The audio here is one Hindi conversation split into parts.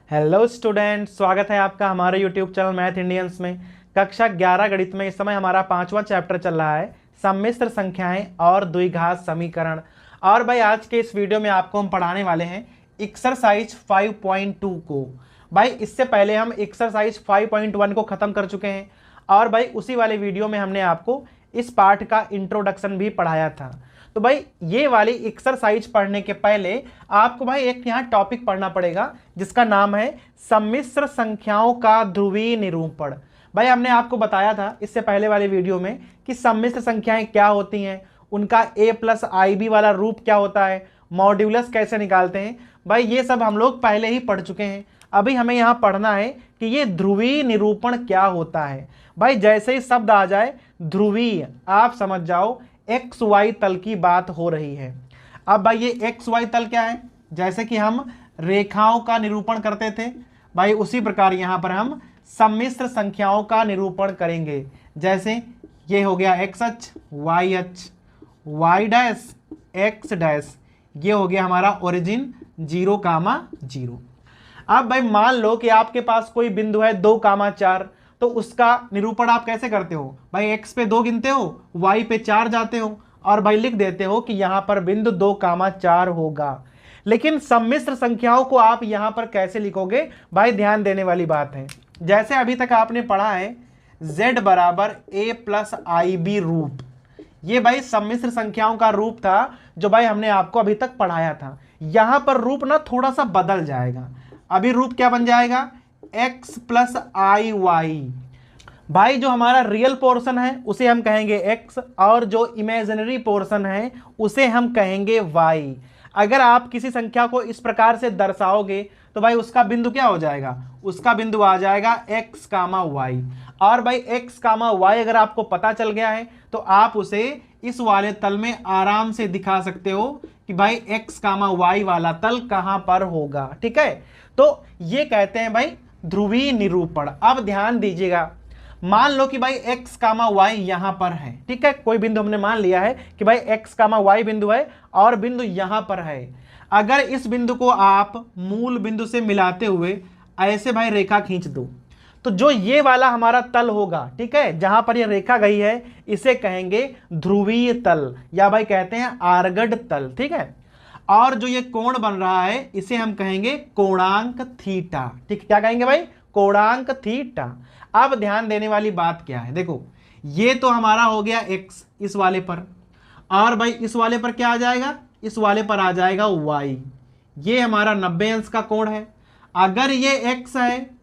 हेलो स्टूडेंट, स्वागत है आपका हमारे यूट्यूब चैनल मैथ इंडियंस में। कक्षा 11 गणित में इस समय हमारा 5वां चैप्टर चल रहा है, सम्मिश्र संख्याएं और द्विघात समीकरण। और भाई आज के इस वीडियो में आपको हम पढ़ाने वाले हैं एक्सरसाइज 5.2 को। भाई इससे पहले हम एक्सरसाइज 5.1 को ख़त्म कर चुके हैं और भाई उसी वाले वीडियो में हमने आपको इस पार्ट का इंट्रोडक्शन भी पढ़ाया था। तो भाई ये वाली एक्सरसाइज पढ़ने के पहले आपको भाई एक यहाँ टॉपिक पढ़ना पड़ेगा जिसका नाम है सम्मिश्र संख्याओं का ध्रुवीय निरूपण। भाई हमने आपको बताया था इससे पहले वाले वीडियो में कि सम्मिश्र संख्याएं क्या होती हैं, उनका a+ib वाला रूप क्या होता है, मॉड्यूलस कैसे निकालते हैं। भाई ये सब हम लोग पहले ही पढ़ चुके हैं। अभी हमें यहाँ पढ़ना है कि ये ध्रुवीय निरूपण क्या होता है। भाई जैसे ही शब्द आ जाए ध्रुवीय, आप समझ जाओ एक्स वाई तल की बात हो रही है। अब भाई ये एक्स वाई तल क्या है, जैसे कि हम रेखाओं का निरूपण करते थे, भाई उसी प्रकार यहाँ पर हम सम्मिश्र संख्याओं का निरूपण करेंगे। जैसे ये हो गया एक्स अक्ष, वाई अक्ष, वाई डैश एक्स डैश, ये हो गया हमारा ओरिजिन 0,0। अब भाई मान लो कि आपके पास कोई बिंदु है 2,4, तो उसका निरूपण आप कैसे करते हो। भाई x पे 2 गिनते हो, y पे 4 जाते हो और भाई लिख देते हो कि यहां पर बिंदु 2,4 होगा। लेकिन सम्मिश्र संख्याओं को आप यहां पर कैसे लिखोगे, भाई ध्यान देने वाली बात है। जैसे अभी तक आपने पढ़ा है z बराबर a+ib रूप, ये भाई सम्मिश्र संख्याओं का रूप था जो भाई हमने आपको अभी तक पढ़ाया था। यहां पर रूप ना थोड़ा सा बदल जाएगा। अभी रूप क्या बन जाएगा, x+iy। भाई जो हमारा रियल पोर्शन है उसे हम कहेंगे x और जो इमेजिनरी पोर्शन है उसे हम कहेंगे y। अगर आप किसी संख्या को इस प्रकार से दर्शाओगे तो भाई उसका बिंदु क्या हो जाएगा, उसका बिंदु आ जाएगा x, y। और भाई x, y अगर आपको पता चल गया है तो आप उसे इस वाले तल में आराम से दिखा सकते हो कि भाई x, y वाला तल कहां पर होगा। ठीक है, तो ये कहते हैं भाई ध्रुवीय निरूपण। अब ध्यान दीजिएगा, मान लो कि भाई x, y यहां पर है। ठीक है, कोई बिंदु हमने मान लिया है कि भाई x, y बिंदु है और बिंदु यहां पर है। अगर इस बिंदु को आप मूल बिंदु से मिलाते हुए ऐसे भाई रेखा खींच दो तो जो ये वाला हमारा तल होगा, ठीक है, जहां पर ये रेखा गई है इसे कहेंगे ध्रुवीय तल या भाई कहते हैं आर्गड तल। ठीक है, और जो ये कोण बन रहा है इसे हम कहेंगे कोणांक थीटा। ठीक, क्या कहेंगे भाई, कोणांक थीटा। अब ध्यान देने वाली बात क्या है, देखो ये तो हमारा हो गया x इस वाले पर, और भाई इस वाले पर क्या आ जाएगा, इस वाले पर आ जाएगा y। ये हमारा 90 अंश का कोण है। अगर ये x है,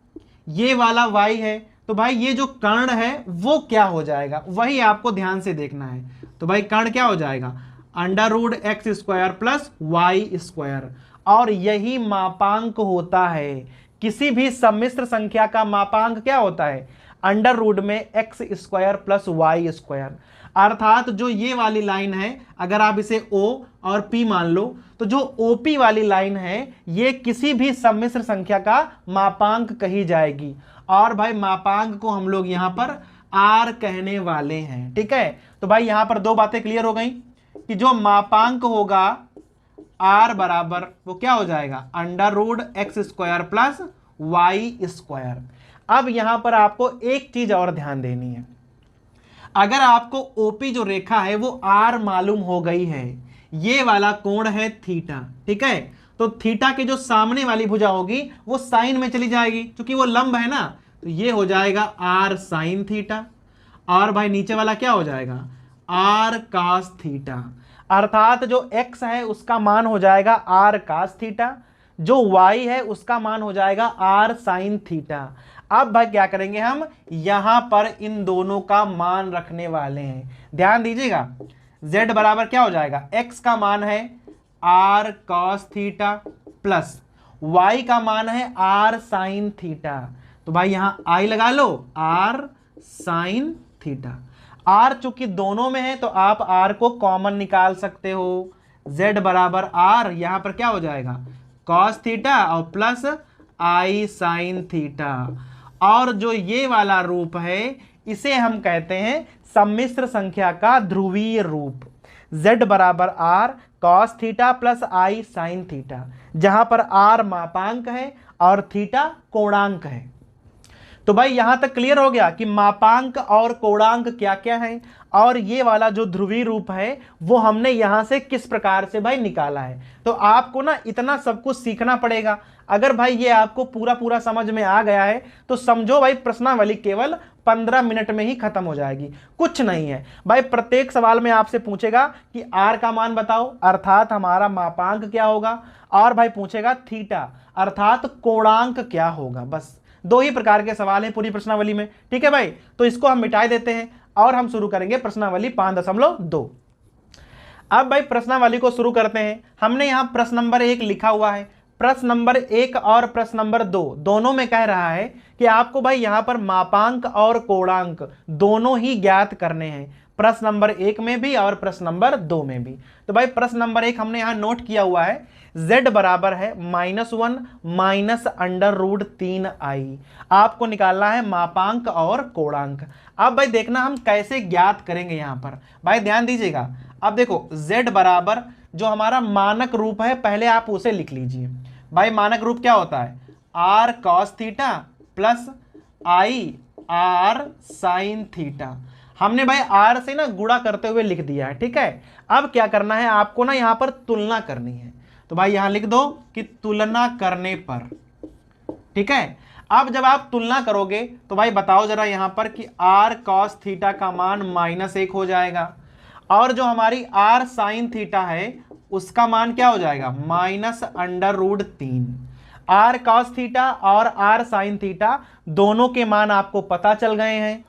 ये वाला y है, तो भाई ये जो कर्ण है वो क्या हो जाएगा, वही आपको ध्यान से देखना है। तो भाई कर्ण क्या हो जाएगा, √x² प्लस y²। और यही मापांक होता है, किसी भी सम्मिश्र संख्या का मापांक क्या होता है, √ में x² प्लस y²। अर्थात जो ये वाली लाइन है, अगर आप इसे O और P मान लो, तो जो OP वाली लाइन है ये किसी भी सम्मिश्र संख्या का मापांक कही जाएगी। और भाई मापांक को हम लोग यहां पर R कहने वाले हैं। ठीक है, तो भाई यहां पर दो बातें क्लियर हो गई कि जो मापांक होगा R बराबर वो क्या हो जाएगा, √x² प्लस y²। अब यहां पर आपको एक चीज और ध्यान देनी है, अगर आपको OP जो रेखा है वो R मालूम हो गई है, ये वाला कोण है थीटा। ठीक है, तो थीटा के जो सामने वाली भुजा होगी वो साइन में चली जाएगी, क्योंकि वो लंब है ना, तो ये हो जाएगा R sin थीटा। और भाई नीचे वाला क्या हो जाएगा, R cos थीटा। अर्थात जो x है उसका मान हो जाएगा R cos थीटा, जो y है उसका मान हो जाएगा R sin थीटा। अब भाई क्या करेंगे, हम यहां पर इन दोनों का मान रखने वाले हैं। ध्यान दीजिएगा, z बराबर क्या हो जाएगा, x का मान है R cos theta plus y का मान है R sin थीटा। तो भाई यहां I लगा लो, R sin थीटा। R चूंकि दोनों में है तो आप R को कॉमन निकाल सकते हो। z बराबर R, यहां पर क्या हो जाएगा, cos थीटा और प्लस I sin थीटा। और जो ये वाला रूप है इसे हम कहते हैं सम्मिश्र संख्या का ध्रुवीय रूप। z बराबर R कॉस थीटा प्लस आई साइन थीटा, जहां पर आर मापांक है और थीटा कोणांक है। तो भाई यहां तक क्लियर हो गया कि मापांक और कोणांक क्या क्या है, और ये वाला जो ध्रुवीय रूप है वो हमने यहां से किस प्रकार से भाई निकाला है। तो आपको ना इतना सब कुछ सीखना पड़ेगा। अगर भाई ये आपको पूरा पूरा समझ में आ गया है तो समझो भाई प्रश्नावली केवल 15 मिनट में ही खत्म हो जाएगी, कुछ नहीं है भाई। प्रत्येक सवाल में आपसे पूछेगा कि आर का मान बताओ, अर्थात हमारा मापांक क्या होगा, और भाई पूछेगा थीटा अर्थात कोणांक क्या होगा। बस दो ही प्रकार के सवाल हैं पूरी प्रश्नावली में, ठीक है भाई। तो इसको हम मिटा देते हैं और हम शुरू करेंगे प्रश्नावली 5.2। अब भाई प्रश्नावली को शुरू करते हैं। हमने यहां प्रश्न नंबर 1 लिखा हुआ है। प्रश्न नंबर 1 और प्रश्न नंबर 2 दोनों में कह रहा है कि आपको भाई यहां पर मापांक और कोणांक दोनों ही ज्ञात करने हैं, प्रश्न नंबर 1 में भी और प्रश्न नंबर 2 में भी। तो भाई प्रश्न नंबर 1 हमने यहां नोट किया हुआ है, z बराबर है -1 माइनस √3i। आपको निकालना है मापांक और कोणांक। अब भाई देखना हम कैसे ज्ञात करेंगे। यहां पर भाई ध्यान दीजिएगा। अब देखो z बराबर जो हमारा मानक रूप है पहले आप उसे लिख लीजिए। भाई मानक रूप क्या होता है, r cos थीटा प्लस आई r sin थीटा। हमने भाई r से ना गुणा करते हुए लिख दिया है, ठीक है। अब क्या करना है आपको ना यहां पर तुलना करनी है। तो भाई यहां लिख दो कि तुलना करने पर, ठीक है। अब जब आप तुलना करोगे तो भाई बताओ जरा यहां पर कि r cos थीटा का मान -1 हो जाएगा, और जो हमारी r sin थीटा है उसका मान क्या हो जाएगा, -√3। r cos थीटा और r sin थीटा दोनों के मान आपको पता चल गए हैं।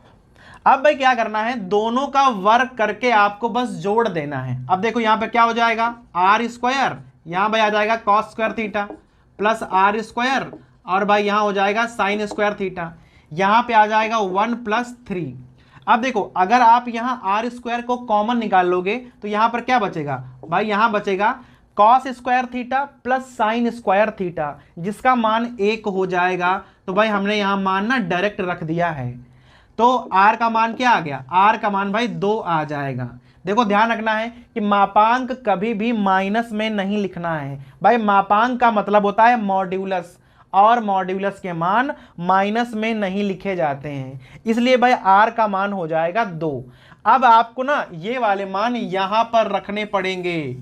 अब भाई क्या करना है, दोनों का वर्ग करके आपको बस जोड़ देना है। अब देखो यहां पे क्या हो जाएगा, r², यहां भाई आ जाएगा cos² थीटा प्लस r², और भाई यहां हो जाएगा sin² थीटा, यहां पे आ जाएगा 1 + 3। अब देखो अगर आप यहां r² को कॉमन निकाल लोगे तो यहां पर क्या बचेगा, भाई यहां बचेगा cos² theta plus sin² theta, जिसका मान 1 हो जाएगा। तो भाई हमने यहां मान ना डायरेक्ट रख दिया है, तो r का मान क्या आ गया, r का मान भाई 2 आ जाएगा। देखो ध्यान रखना है कि मापांक कभी भी माइनस में नहीं लिखना है भाई। मापांक का मतलब होता है मॉड्यूलस, और मॉड्यूलस के मान माइनस में नहीं लिखे जाते हैं, इसलिए भाई r का मान हो जाएगा 2। अब आपको ना ये वाले मान यहां पर रखने पड़ेंगे।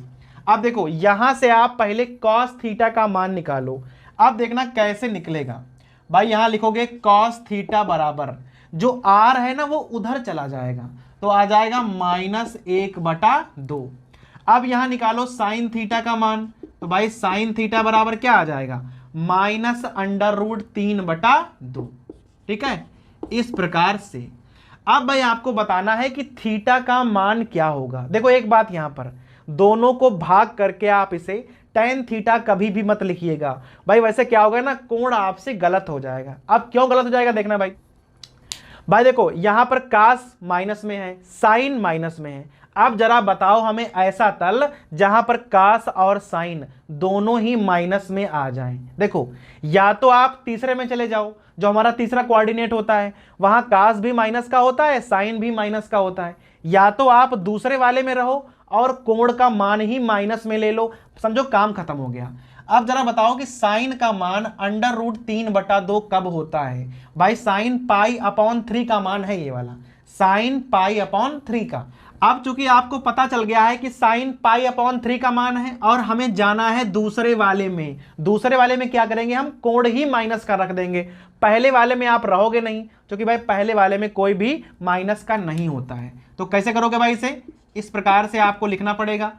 अब देखो यहां से आप पहले cos थीटा का मान निकालो। अब देखना कैसे निकलेगा, भाई यहां लिखोगे cos थीटा बराबर जो r है ना वो उधर चला जाएगा, तो आ जाएगा -1/2। अब यहां निकालो साइन थीटा का मान, तो भाई साइन थीटा बराबर क्या आ जाएगा, -√3/2, ठीक है। इस प्रकार से अब भाई आपको बताना है कि थीटा का मान क्या होगा। देखो एक बात यहां पर, दोनों को भाग करके आप इसे tan थीटा कभी भी मत लिखिएगा भाई, वैसे क्या होगा ना कोण आपसे गलत हो जाएगा। अब क्यों गलत हो जाएगा देखना भाई। भाई देखो यहां पर कास माइनस में है, साइन माइनस में है। अब जरा बताओ हमें ऐसा तल जहां पर कास और साइन दोनों ही माइनस में आ जाएं। देखो या तो आप तीसरे में चले जाओ, जो हमारा तीसरा कोऑर्डिनेट होता है वहां कास भी माइनस का होता है, साइन भी माइनस का होता है, या तो आप दूसरे वाले में रहो और कोण का मान ही माइनस में ले लो, समझो काम खत्म हो गया। अब जरा बताओ कि साइन का मान √3/2 कब होता है। भाई साइन π/3 का मान है ये वाला, साइन π/3 का। अब चूंकि आपको पता चल गया है कि साइन π/3 का मान है और हमें जाना है दूसरे वाले में। दूसरे वाले में क्या करेंगे, हम कोण ही माइनस का रख देंगे। पहले वाले में आप रहोगे नहीं, क्योंकि भाई पहले वाले में कोई भी माइनस का नहीं होता है। तो कैसे करोगे भाई इसे, इस प्रकार से आपको लिखना पड़ेगा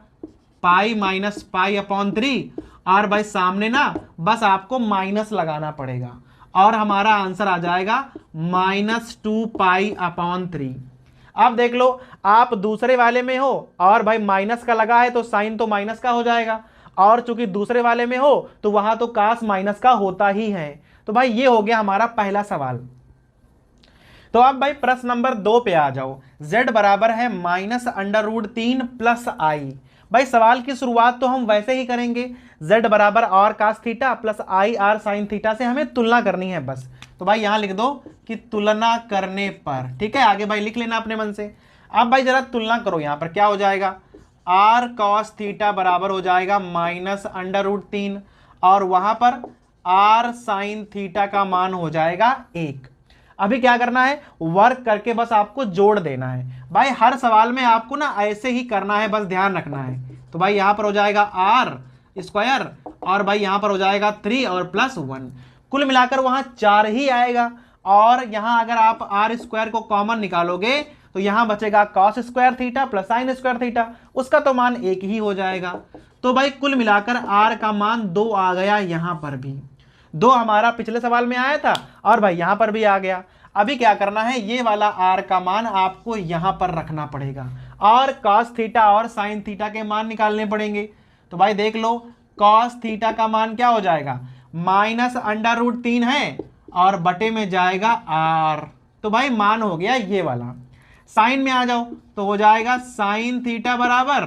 पाई माइनस π/3, और भाई सामने ना बस आपको माइनस लगाना पड़ेगा, और हमारा आंसर आ जाएगा -2π/3। अब देख लो आप दूसरे वाले में हो और भाई माइनस का लगा है तो साइन तो माइनस का हो जाएगा, और चूंकि दूसरे वाले में हो तो वहां तो कास माइनस का होता ही है। तो भाई ये हो गया हमारा पहला सवाल। तो अब भाई प्रश्न नंबर 2 पे आ जाओ। z बराबर है -√3 + i। भाई सवाल की शुरुआत तो हम वैसे ही करेंगे, z बराबर r cos थीटा प्लस आई r sin थीटा से हमें तुलना करनी है बस। तो भाई यहां लिख दो कि तुलना करने पर, ठीक है। आगे भाई लिख लेना अपने मन से। अब भाई जरा तुलना करो, यहां पर क्या हो जाएगा, आर कॉस थीटा बराबर हो जाएगा -√3 और वहां पर आर साइन थीटा का मान हो जाएगा 1। अभी क्या करना है, वर्क करके बस आपको जोड़ देना है। भाई हर सवाल में आपको ना ऐसे ही करना है, बस ध्यान रखना है। तो भाई यहां पर हो जाएगा आर स्क्वायर और भाई यहां पर हो जाएगा 3 और +1, कुल मिलाकर वहां 4 ही आएगा। और यहां अगर आप आर स्क्वायर को कॉमन निकालोगे तो यहां बचेगा cos square theta plus sine square theta, उसका तो मान 1 ही हो जाएगा। तो भाई कुल मिलाकर आर का मान 2 आ गया, यहां पर भी 2 हमारा पिछले सवाल में आया था और भाई यहां पर भी आ गया। अभी क्या करना है, ये वाला आर का मान आपको यहां पर रखना पड़ेगा और कॉस थीटा और साइन थीटा के मान निकालने पड़ेंगे। तो भाई देख लो, कॉस थीटा का मान क्या हो जाएगा, -√3 है और बटे में जाएगा आर, तो भाई मान हो गया ये वाला। साइन में आ जाओ तो हो जाएगा साइन थीटा बराबर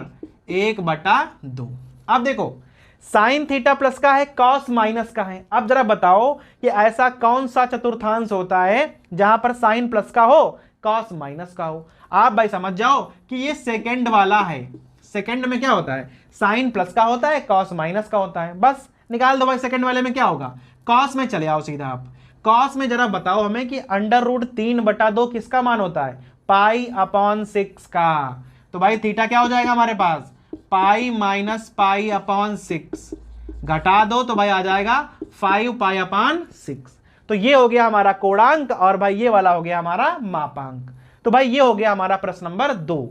1/2। अब देखो साइन थीटा प्लस का है, कॉस माइनस का है। अब जरा बताओ कि ऐसा कौन सा चतुर्थांश होता है जहां पर साइन प्लस का हो कॉस माइनस का हो। आप भाई समझ जाओ कि ये सेकंड वाला है। सेकंड में क्या होता है, साइन प्लस का होता है, कॉस माइनस का होता है। बस निकाल दो भाई, सेकंड वाले में क्या होगा, कॉस में चले आओ सीधा आप। कॉस में जरा बताओ हमें कि √3/2 किसका मान होता है, π/6 का। तो भाई थीटा क्या हो जाएगा हमारे पास, पाई माइनस π/6, घटा दो तो भाई आ जाएगा 5π/6। तो ये हो गया हमारा कोणांक और भाई ये वाला हो गया हमारा मापांक। तो भाई ये हो गया हमारा प्रश्न नंबर 2।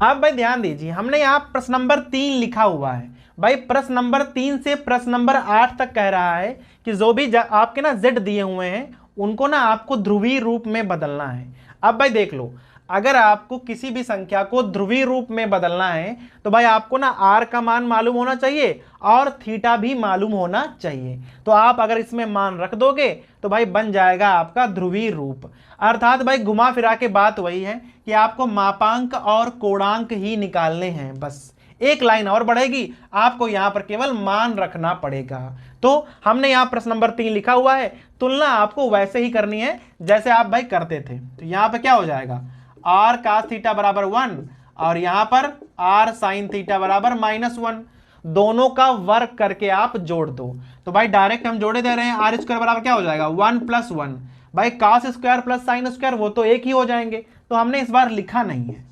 अब भाई ध्यान दीजिए, हमने यहां प्रश्न नंबर 3 लिखा हुआ है। भाई प्रश्न नंबर 3 से प्रश्न नंबर 8 तक कह रहा है कि जो भी आपके ना z दिए हुए हैं उनको ना आपको ध्रुवीय रूप में बदलना है। अब भाई देख लो, अगर आपको किसी भी संख्या को ध्रुवीय रूप में बदलना है तो भाई आपको ना r का मान मालूम होना चाहिए और थीटा भी मालूम होना चाहिए। तो आप अगर इसमें मान रख दोगे तो भाई बन जाएगा आपका ध्रुवीय रूप। अर्थात भाई घुमा फिरा के बात वही है कि आपको मापांक और कोणांक ही निकालने हैं। बस एक लाइन और बढ़ेगी, आपको यहां पर केवल मान रखना पड़ेगा। तो हमने यहां प्रश्न नंबर 3 लिखा हुआ है, तुलना आपको वैसे ही करनी है जैसे आप भाई करते थे। तो यहां पर क्या हो जाएगा, r cos थीटा बराबर 1 और यहां पर r sin थीटा बराबर -1, दोनों का वर्क करके आप जोड़ दो। तो भाई डायरेक्ट हम जोड़े दे रहे हैं, r स्क्वायर बराबर क्या हो जाएगा 1 + 1, भाई cos square plus sine square वो तो एक ही हो जाएंगे, तो हमने इस बार लिखा नहीं है।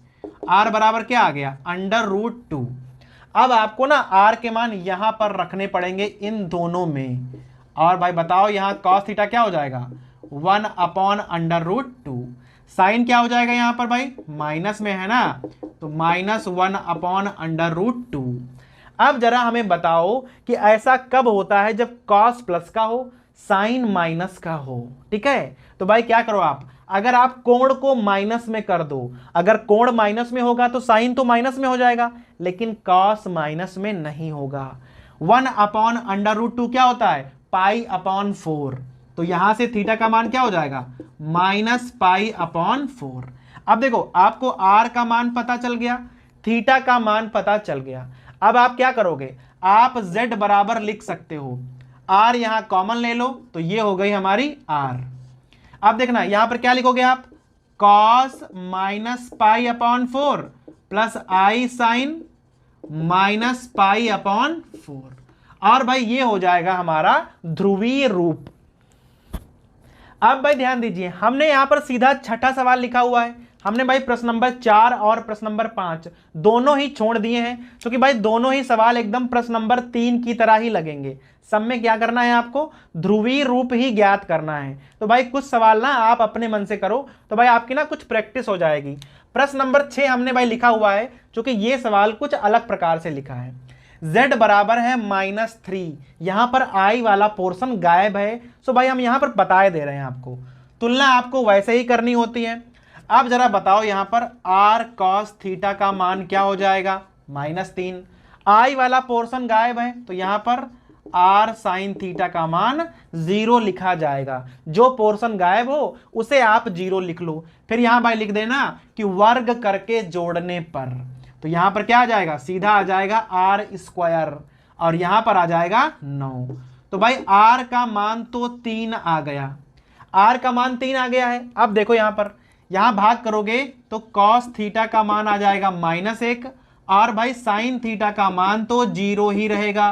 r बराबर क्या आ गया, √2। अब आपको ना r के मान यहां पर रखने पड़ेंगे इन दोनों में। और भाई बताओ यहां cos थीटा क्या हो जाएगा 1/√2, साइन क्या हो जाएगा यहां पर भाई माइनस में है ना, तो -1/√2। अब जरा हमें बताओ कि ऐसा कब होता है जब cos प्लस का हो साइन माइनस का हो। ठीक है, तो भाई क्या करो आप, अगर आप कोण को माइनस में कर दो, अगर कोण माइनस में होगा तो साइन तो माइनस में हो जाएगा, लेकिन cos माइनस में नहीं होगा। 1/√2 क्या होता है, π/4, तो यहां से थीटा का मान क्या हो जाएगा -π/4। अब देखो आपको r का मान पता चल गया, थीटा का मान पता चल गया। अब आप क्या करोगे, आप z बराबर लिख सकते हो, r यहां कॉमन ले लो तो ये हो गई हमारी r। अब देखना यहां पर क्या लिखोगे आप, cos -π/4 प्लस i sin -π/4, और भाई ये हो जाएगा हमारा ध्रुवीय रूप। अब भाई ध्यान दीजिए, हमने यहां पर सीधा छठा सवाल लिखा हुआ है। हमने भाई प्रश्न नंबर 4 और प्रश्न नंबर 5 दोनों ही छोड़ दिए हैं, क्योंकि भाई दोनों ही सवाल एकदम प्रश्न नंबर 3 की तरह ही लगेंगे। सब में क्या करना है, आपको ध्रुवीय रूप ही ज्ञात करना है। तो भाई कुछ सवाल ना आप अपने मन से करो तो भाई आपकी ना कुछ प्रैक्टिस हो जाएगी। प्रश्न नंबर 6 हमने भाई लिखा हुआ है, क्योंकि ये सवाल कुछ अलग प्रकार से लिखा है। z बराबर है -3, यहां पर i वाला पोर्शन गायब है, सो भाई हम यहां पर बताए दे रहे हैं आपको, तुलना आपको वैसे ही करनी होती है। अब जरा बताओ यहां पर r cos थीटा का मान क्या हो जाएगा -3, i वाला पोर्शन गायब है तो यहां पर r sin थीटा का मान 0 लिखा जाएगा। जो पोर्शन गायब हो उसे आप 0 लिख लो, फिर यहां भाई लिख देना कि वर्ग करके जोड़ने पर, तो यहां पर क्या आ जाएगा, सीधा आ जाएगा r स्क्वायर और यहां पर आ जाएगा 9। तो भाई r का मान तो 3 आ गया, r का मान 3 आ गया है। अब देखो यहां पर यहां भाग करोगे तो कॉस थीटा का मान आ जाएगा -1 और भाई साइन थीटा का मान तो 0 ही रहेगा,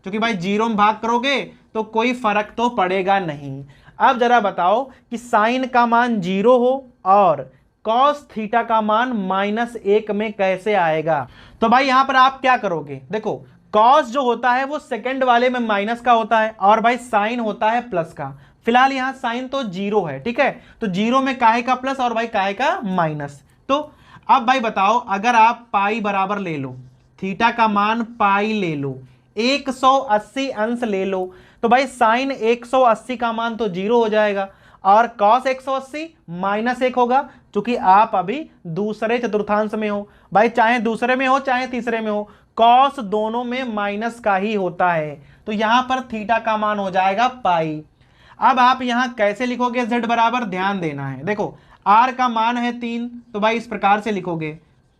क्योंकि भाई 0 में भाग करोगे तो कोई फर्क तो पड़ेगा नहीं। अब जरा बताओ कि साइन का मान 0 हो और कॉस थीटा का मान -1 में कैसे आएगा। तो भाई यहां पर आप क्या करोगे, देखो कॉस जो होता है वो सेकंड वाले में माइनस का होता है और भाई साइन होता है प्लस का। फिलहाल यहां साइन तो 0 है, ठीक है, तो 0 में काहे का प्लस और भाई काहे का माइनस। तो अब भाई बताओ, अगर आप पाई बराबर ले लो, थीटा का मान पाई ले लो, 180 अंश ले लो, तो भाई साइन 180 का मान तो 0 हो जाएगा और कॉस 180 -1 होगा, क्योंकि आप अभी दूसरे चतुर्थांश में हो। भाई चाहे दूसरे में हो चाहे तीसरे में हो, कॉस दोनों में माइनस का ही होता है, तो यहां पर थीटा का मान हो जाएगा पाई। अब आप यहां कैसे लिखोगे z बराबर, ध्यान देना है, देखो r का मान है 3, तो भाई इस प्रकार से लिखोगे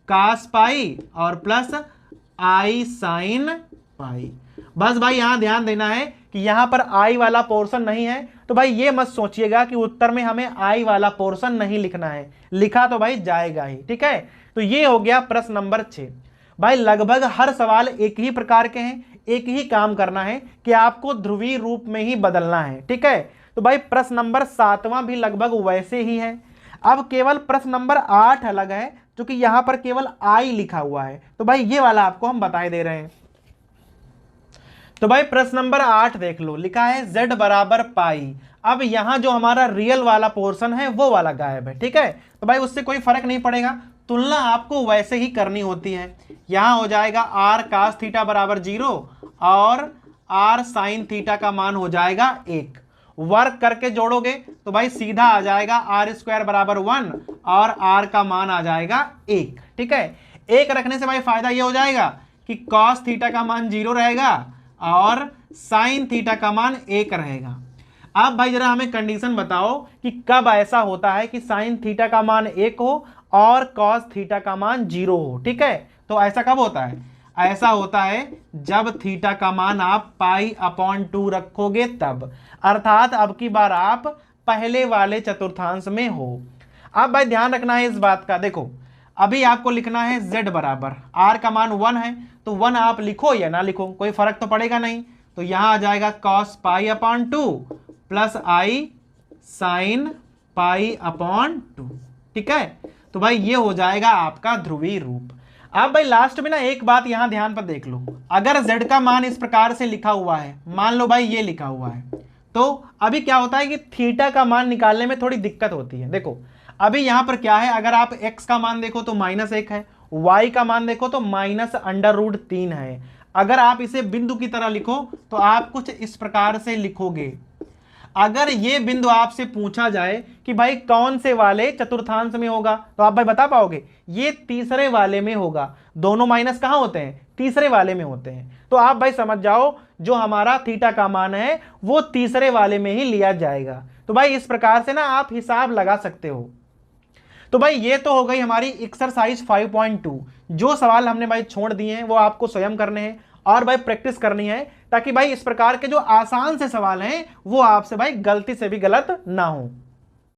cos पाई और प्लस i साइन पाई। बस भाई यहां ध्यान देना है कि यहां पर i वाला पोर्शन नहीं है, तो भाई ये मत सोचिएगा कि उत्तर में हमें i वाला पोर्शन नहीं लिखना है, लिखा तो भाई जाएगा ही, ठीक है। तो ये हो गया प्रश्न नंबर 6। भाई लगभग हर सवाल एक ही प्रकार के हैं, एक ही काम करना है कि आपको ध्रुवीय रूप में ही बदलना है, ठीक है। तो भाई प्रश्न नंबर 7वां भी लगभग वैसे ही है। अब केवल प्रश्न नंबर 8 अलग है, क्योंकि यहां पर केवल आई लिखा हुआ है, तो भाई ये वाला आपको हम बताए दे रहे हैं। तो भाई प्रश्न नंबर 8 देख लो, लिखा है z बराबर पाई। अब यहां जो हमारा रियल वाला पोर्शन है वो वाला गायब है, ठीक है, तो भाई उससे कोई फर्क नहीं पड़ेगा, तुलना आपको वैसे ही करनी होती है। यहां हो जाएगा r cos थीटा बराबर 0 और r sin थीटा का मान हो जाएगा 1। वर्क करके जोड़ोगे तो भाई सीधा आ जाएगा r² बराबर 1 और r का मान आ जाएगा 1, ठीक है। 1 रखने से भाई फायदा ये हो जाएगा कि cos थीटा का मान 0 रहेगा और sin थीटा का मान 1 रहेगा। अब भाई जरा हमें कंडीशन बताओ कि कब ऐसा होता है कि sin थीटा का मान 1 हो और cos थीटा का मान 0 हो, ठीक है। तो ऐसा कब होता है, ऐसा होता है जब थीटा का मान आप पाई/2 रखोगे तब, अर्थात अब की बार आप पहले वाले चतुर्थांश में हो। अब भाई ध्यान रखना है इस बात का, देखो अभी आपको लिखना है z बराबर, r का मान 1 है तो 1 आप लिखो या ना लिखो कोई फर्क तो पड़ेगा नहीं, तो यहां आ जाएगा cos पाई/2 प्लस i साइन पाई/2, ठीक है। तो भाई ये हो जाएगा आपका ध्रुवीय रूप। अब भाई लास्ट में ना एक बात यहां ध्यान पर देख लो, अगर z का मान इस प्रकार से लिखा हुआ है, मान लो भाई ये लिखा हुआ है, तो अभी क्या होता है कि थीटा का मान निकालने में थोड़ी दिक्कत होती है। देखो अभी यहां पर क्या है, अगर आप x का मान देखो तो -1 है, y का मान देखो तो -√3 है। अगर आप इसे बिंदु की तरह लिखो तो आप कुछ इस प्रकार से लिखोगे। अगर ये बिंदु आपसे पूछा जाए कि भाई कौन से वाले चतुर्थांश में होगा, तो आप भाई बता पाओगे ये तीसरे वाले में होगा। दोनों माइनस कहां होते हैं, तीसरे वाले में होते हैं। तो आप भाई समझ जाओ जो हमारा थीटा का मान है वो तीसरे वाले में ही लिया जाएगा। तो भाई इस प्रकार से ना आप हिसाब लगा सकते हो। तो भाई ये तो हो गई हमारी एक्सरसाइज 5.2। जो सवाल हमने भाई छोड़ दिए हैं वो आपको स्वयं करने हैं और भाई प्रैक्टिस करनी है, ताकि भाई इस प्रकार के जो आसान से सवाल हैं वो आपसे भाई गलती से भी गलत ना हो।